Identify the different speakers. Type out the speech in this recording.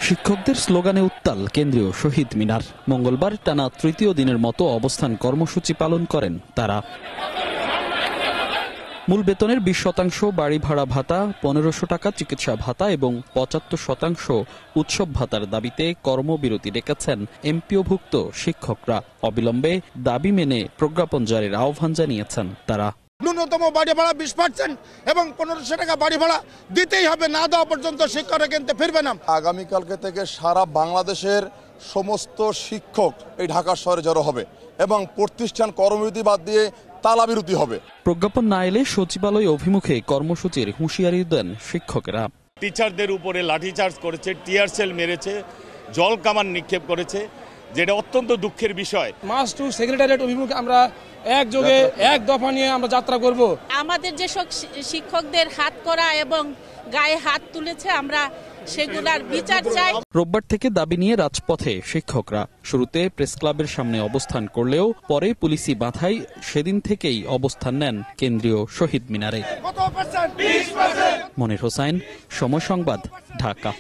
Speaker 1: শিক্ষকদের স্লোগানে উত্তাল কেন্দ্রীয় শহীদ মিনার। মঙ্গলবার টানা তৃতীয় দিনের মতো অবস্থান কর্মসূচি পালন করেন তারা। মূল বেতনের 20% বাড়ি ভাড়া ভাতা, 1500 টাকা চিকিৎসা ভাতা এবং 75% উৎসব ভাতার দাবিতে কর্মবিরতি ডেকেছেন এমপিওভুক্ত শিক্ষকরা। অবিলম্বে দাবি মেনে প্রজ্ঞাপন জারির আহ্বান জানিয়েছেন তারা।
Speaker 2: ন্যূনতম বাড়ি ভাড়া 20% এবং 1500 টাকা বাড়ি ভাড়া দিতেই হবে, না দেওয়া পর্যন্ত শিক্ষকরা কিনতে ফিরবে না।
Speaker 3: আগামীকালকে থেকে সারা বাংলাদেশের সমস্ত শিক্ষক এই ঢাকা শহরে জড়ো হবে এবং প্রতিষ্ঠান কর্মবিরতি বাদ দিয়ে তালাবিরতি হবে।
Speaker 1: প্রজ্ঞাপন না এলে সচিবালয় অভিমুখে কর্মসূচির হুঁশিয়ারি দেন শিক্ষকেরা।
Speaker 4: টিচারদের উপরে লাঠিচার্জ করেছে, টিয়ার সেল মেরেছে, জল কামান নিক্ষেপ করেছে, যেটা অত্যন্ত দুঃখের বিষয়।
Speaker 5: মাস টু সেক্রেটারিয়েট অভিমুখে আমরা একযোগে এক দফা নিয়ে আমরা যাত্রা করব।
Speaker 6: আমাদের যেসব শিক্ষকদের হাত করা এবং গায়ে হাত তুলেছে, আমরা সেগুলার বিচার চাই।
Speaker 1: রোববার থেকে দাবি নিয়ে রাজপথে শিক্ষকরা। শুরুতে প্রেস ক্লাবের সামনে অবস্থান করলেও পরে পুলিশি বাধায় সেদিন থেকেই অবস্থান নেন কেন্দ্রীয় শহীদ মিনারে। মনির হোসাইন, সময় সংবাদ, ঢাকা।